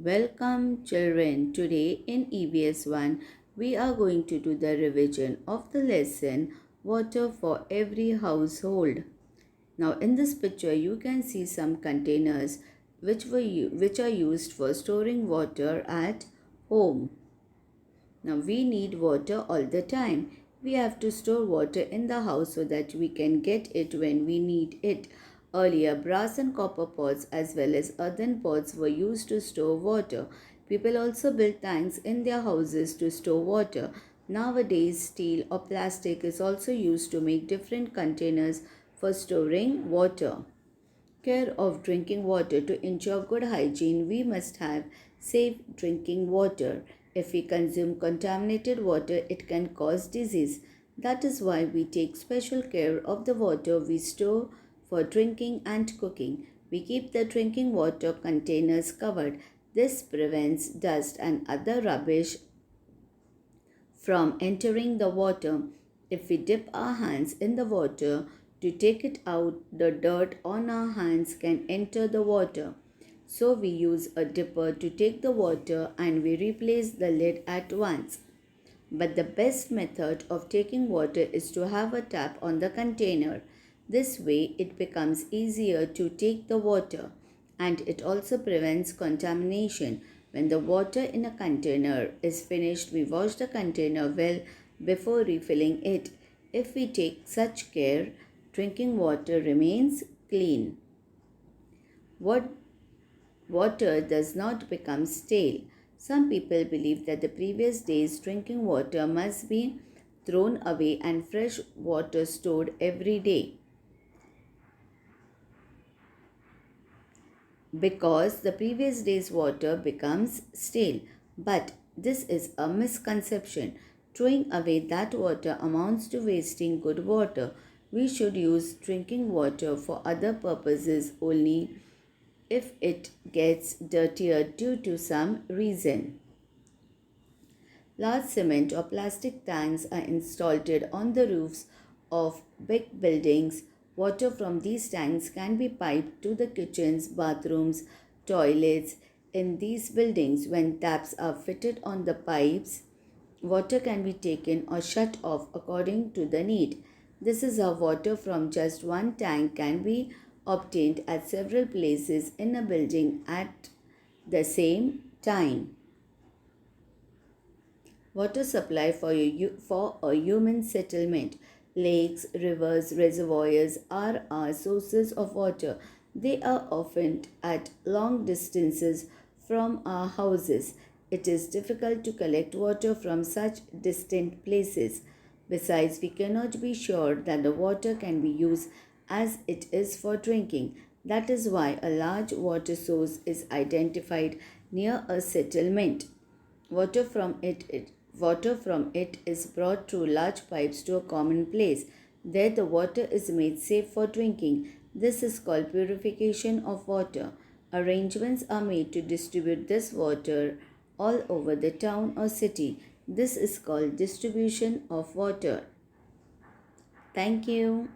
Welcome children. Today in EVS 1 we are going to do the revision of the lesson Water for Every Household. Now in this picture you can see some containers which are used for storing water at home. Now we need water all the time. We have to store water in the house so that we can get it when we need it. Earlier, brass and copper pots as well as earthen pots were used to store water. People also built tanks in their houses to store water. Nowadays, steel or plastic is also used to make different containers for storing water. Care of drinking water. To ensure good hygiene, we must have safe drinking water. If we consume contaminated water, it can cause disease. That is why we take special care of the water we store for drinking and cooking. We keep the drinking water containers covered. This prevents dust and other rubbish from entering the water. If we dip our hands in the water to take it out, the dirt on our hands can enter the water. So we use a dipper to take the water and we replace the lid at once. But the best method of taking water is to have a tap on the container. This way it becomes easier to take the water and it also prevents contamination. When the water in a container is finished, we wash the container well before refilling it. If we take such care, drinking water remains clean. Water does not become stale. Some people believe that the previous day's drinking water must be thrown away and fresh water stored every day, because the previous day's water becomes stale. But this is a misconception. Throwing away that water amounts to wasting good water. We should use drinking water for other purposes only if it gets dirtier due to some reason. Large cement or plastic tanks are installed on the roofs of big buildings. Water from these tanks can be piped to the kitchens, bathrooms, toilets. In these buildings, when taps are fitted on the pipes, water can be taken or shut off according to the need. This is how water from just one tank can be obtained at several places in a building at the same time. Water supply for a human settlement. Lakes, rivers, reservoirs are our sources of water. They are often at long distances from our houses. It is difficult to collect water from such distant places. Besides, we cannot be sure that the water can be used as it is for drinking. That is why a large water source is identified near a settlement. Water from it is brought through large pipes to a common place. There the water is made safe for drinking. This is called purification of water. Arrangements are made to distribute this water all over the town or city. This is called distribution of water. Thank you.